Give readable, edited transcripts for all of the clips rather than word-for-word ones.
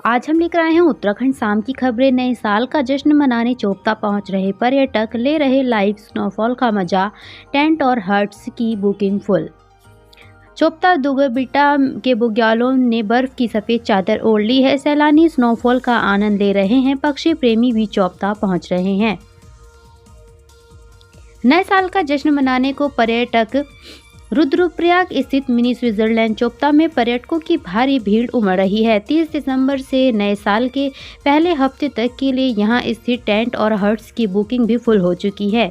आज हम लेकर आए हैं उत्तराखंड शाम की खबरें। नए साल का जश्न मनाने चोपता पहुंच रहे पर्यटक ले रहे लाइव स्नोफॉल का मजा। टेंट और हट्स की बुकिंग फुल। चोपता दुगबिटा के बुग्यालों ने बर्फ की सफेद चादर ओढ़ ली है। सैलानी स्नोफॉल का आनंद ले रहे हैं। पक्षी प्रेमी भी चोपता पहुंच रहे हैं। नए साल का जश्न मनाने को पर्यटक रुद्रप्रयाग स्थित मिनी स्विट्जरलैंड चोपता में पर्यटकों की भारी भीड़ उमड़ रही है। 30 दिसंबर से नए साल के पहले हफ्ते तक के लिए यहां स्थित टेंट और हट्स की बुकिंग भी फुल हो चुकी है।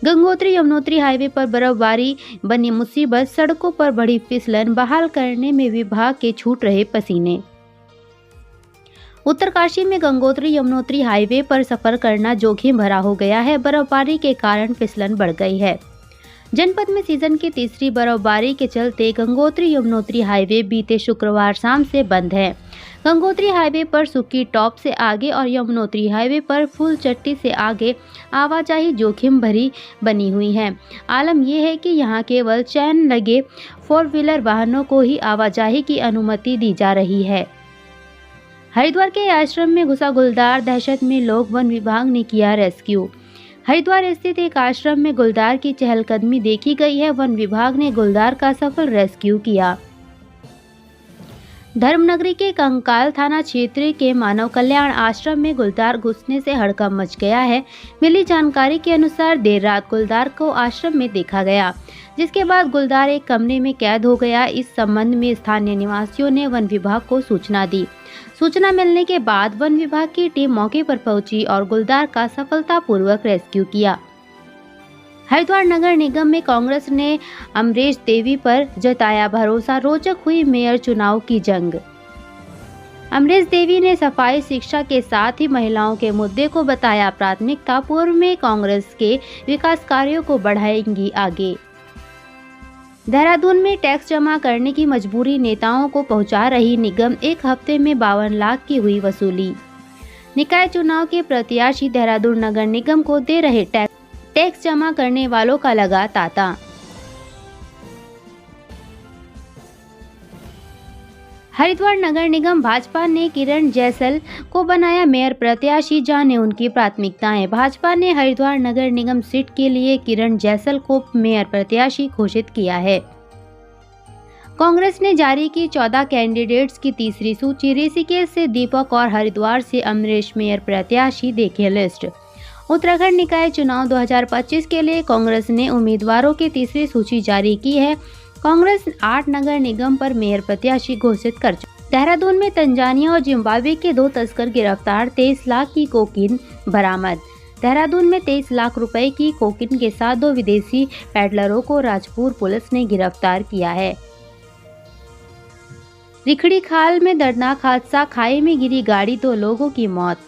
गंगोत्री यमुनोत्री हाईवे पर बर्फबारी बनी मुसीबत। सड़कों पर बड़ी फिसलन। बहाल करने में विभाग के छूट रहे पसीने। उत्तरकाशी में गंगोत्री यमुनोत्री हाईवे पर सफर करना जोखिम भरा हो गया है। बर्फबारी के कारण फिसलन बढ़ गई है। जनपद में सीजन की तीसरी बर्फबारी के चलते गंगोत्री यमुनोत्री हाईवे बीते शुक्रवार शाम से बंद है। गंगोत्री हाईवे पर सुक्की टॉप से आगे और यमुनोत्री हाईवे पर फुल चट्टी से आगे आवाजाही जोखिम भरी बनी हुई है। आलम यह है कि यहां केवल चैन लगे 4 व्हीलर वाहनों को ही आवाजाही की अनुमति दी जा रही है। हरिद्वार के आश्रम में घुसा गुलदार। दहशत में लोग। वन विभाग ने किया रेस्क्यू। हरिद्वार स्थित एक आश्रम में गुलदार की चहलकदमी देखी गई है। वन विभाग ने गुलदार का सफल रेस्क्यू किया। धर्मनगरी के कंकाल थाना क्षेत्र के मानव कल्याण आश्रम में गुलदार घुसने से हड़कंप मच गया है। मिली जानकारी के अनुसार देर रात गुलदार को आश्रम में देखा गया, जिसके बाद गुलदार एक कमरे में कैद हो गया। इस संबंध में स्थानीय निवासियों ने वन विभाग को सूचना दी। सूचना मिलने के बाद वन विभाग की टीम मौके पर पहुंची और गुलदार का सफलतापूर्वक रेस्क्यू किया। हरिद्वार नगर निगम में कांग्रेस ने अमरेश देवी पर जताया भरोसा। रोचक हुई मेयर चुनाव की जंग। अमरेश देवी ने सफाई शिक्षा के साथ ही महिलाओं के मुद्दे को बताया प्राथमिकता। पूर्व में कांग्रेस के विकास कार्यों को बढ़ाएंगी आगे। देहरादून में टैक्स जमा करने की मजबूरी नेताओं को पहुंचा रही निगम। एक हफ्ते में 52 लाख की हुई वसूली। निकाय चुनाव के प्रत्याशी देहरादून नगर निगम को दे रहे टैक्स जमा करने वालों का लगा तांता। हरिद्वार नगर निगम भाजपा ने किरण जैसल को बनाया मेयर प्रत्याशी। जाने उनकी प्राथमिकताएं। भाजपा ने हरिद्वार नगर निगम सीट के लिए किरण जैसल को मेयर प्रत्याशी घोषित किया है। कांग्रेस ने जारी की 14 कैंडिडेट्स की तीसरी सूची। ऋषिकेश से दीपक और हरिद्वार से अमरेश मेयर प्रत्याशी। देखिए लिस्ट। उत्तराखंड निकाय चुनाव 2025 के लिए कांग्रेस ने उम्मीदवारों की तीसरी सूची जारी की है। कांग्रेस 8 नगर निगम पर मेयर प्रत्याशी घोषित कर चुकी। देहरादून में तंजानिया और जिम्बाब्वे के 2 तस्कर गिरफ्तार। 23 लाख की कोकीन बरामद। देहरादून में 23 लाख रुपए की कोकीन के साथ 2 विदेशी पैडलरों को राजपुर पुलिस ने गिरफ्तार किया है। रिखड़ी खाल में दर्दनाक हादसा। खाई में गिरी गाड़ी, 2 लोगों की मौत।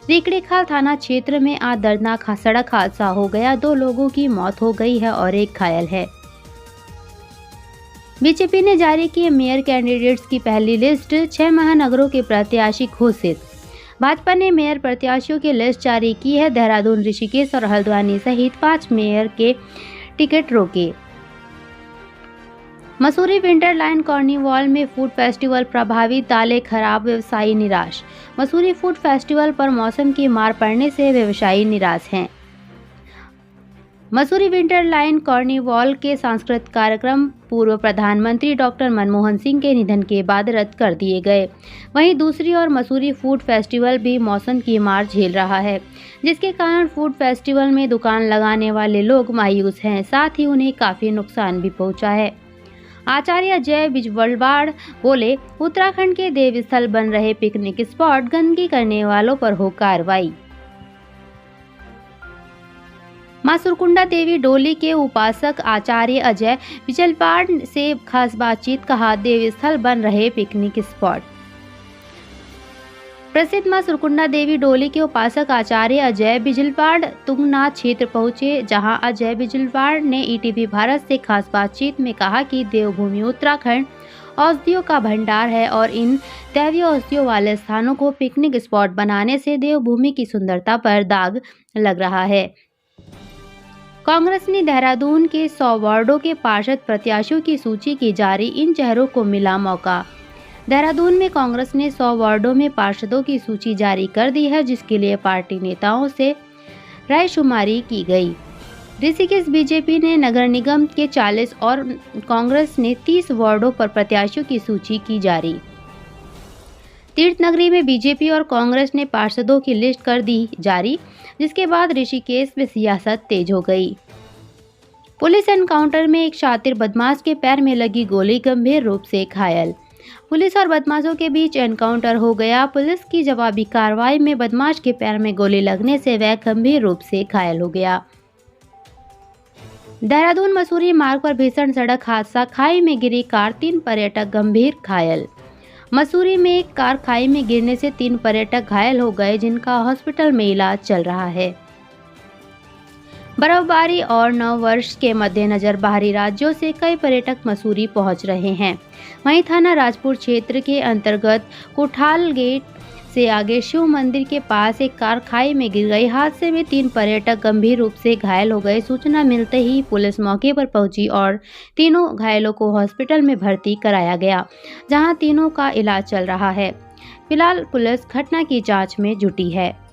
रिखड़ी खाल थाना क्षेत्र में आज दर्दनाक सड़क हादसा हो गया। 2 लोगों की मौत हो गई है और 1 घायल है। बीजेपी ने जारी की मेयर कैंडिडेट्स की पहली लिस्ट। 6 महानगरों के प्रत्याशी घोषित। भाजपा ने मेयर प्रत्याशियों की लिस्ट जारी की है। देहरादून, ऋषिकेश और हल्द्वानी सहित 5 मेयर के टिकट रोके। मसूरी विंटरलाइन कार्निवाल में फूड फेस्टिवल प्रभावित। दालें खराब, व्यवसायी निराश। मसूरी फूड फेस्टिवल पर मौसम की मार पड़ने से व्यवसायी निराश हैं। मसूरी विंटरलाइन कार्निवाल के सांस्कृतिक कार्यक्रम पूर्व प्रधानमंत्री डॉक्टर मनमोहन सिंह के निधन के बाद रद्द कर दिए गए। वहीं दूसरी ओर मसूरी फूड फेस्टिवल भी मौसम की मार झेल रहा है, जिसके कारण फूड फेस्टिवल में दुकान लगाने वाले लोग मायूस हैं। साथ ही उन्हें काफी नुकसान भी पहुंचा है। आचार्य अजय बिजवलवाड़ बोले, उत्तराखंड के देवस्थल बन रहे पिकनिक स्पॉट, गंदगी करने वालों पर हो कार्रवाई। मां सुरकुंडा देवी डोली के उपासक आचार्य अजय बिजलवाड़ से खास बातचीत। कहा, देवस्थल बन रहे पिकनिक स्पॉट। प्रसिद्ध मां सुरकुंडा देवी डोली के उपासक आचार्य अजय बिजलवाड़ तुंगनाथ क्षेत्र पहुंचे, जहां अजय बिजलवाड़ ने ईटीवी भारत से खास बातचीत में कहा कि देवभूमि उत्तराखंड औषधियों का भंडार है और इन दैवीय औषधियों वाले स्थानों को पिकनिक स्पॉट बनाने से देवभूमि की सुंदरता पर दाग लग रहा है। कांग्रेस ने देहरादून के 100 वार्डों के पार्षद प्रत्याशियों की सूची की जारी। इन चेहरों को मिला मौका। देहरादून में कांग्रेस ने 100 वार्डों में पार्षदों की सूची जारी कर दी है, जिसके लिए पार्टी नेताओं से रायशुमारी की गई। ऋषिकेश बीजेपी ने नगर निगम के 40 और कांग्रेस ने 30 वार्डों पर प्रत्याशियों की सूची की जारी। तीर्थनगरी में बीजेपी और कांग्रेस ने पार्षदों की लिस्ट कर दी जारी, जिसके बाद ऋषिकेश में सियासत तेज हो गई। पुलिस एनकाउंटर में एक शातिर बदमाश के पैर में लगी गोली, गंभीर रूप से घायल। पुलिस और बदमाशों के बीच एनकाउंटर हो गया। पुलिस की जवाबी कार्रवाई में बदमाश के पैर में गोली लगने से वह गंभीर रूप से घायल हो गया। देहरादून मसूरी मार्ग पर भीषण सड़क हादसा, खाई में गिरी कार, 3 पर्यटक गंभीर घायल। मसूरी में एक कार खाई में गिरने से 3 पर्यटक घायल हो गए, जिनका हॉस्पिटल में इलाज चल रहा है। बर्फबारी और नव वर्ष के मद्देनजर बाहरी राज्यों से कई पर्यटक मसूरी पहुंच रहे हैं। वहीं थाना राजपुर क्षेत्र के अंतर्गत कोठाल गेट से आगे शिव मंदिर के पास एक कार खाई में गिर गई। हादसे में 3 पर्यटक गंभीर रूप से घायल हो गए। सूचना मिलते ही पुलिस मौके पर पहुंची और तीनों घायलों को हॉस्पिटल में भर्ती कराया गया, जहां तीनों का इलाज चल रहा है। फिलहाल पुलिस घटना की जांच में जुटी है।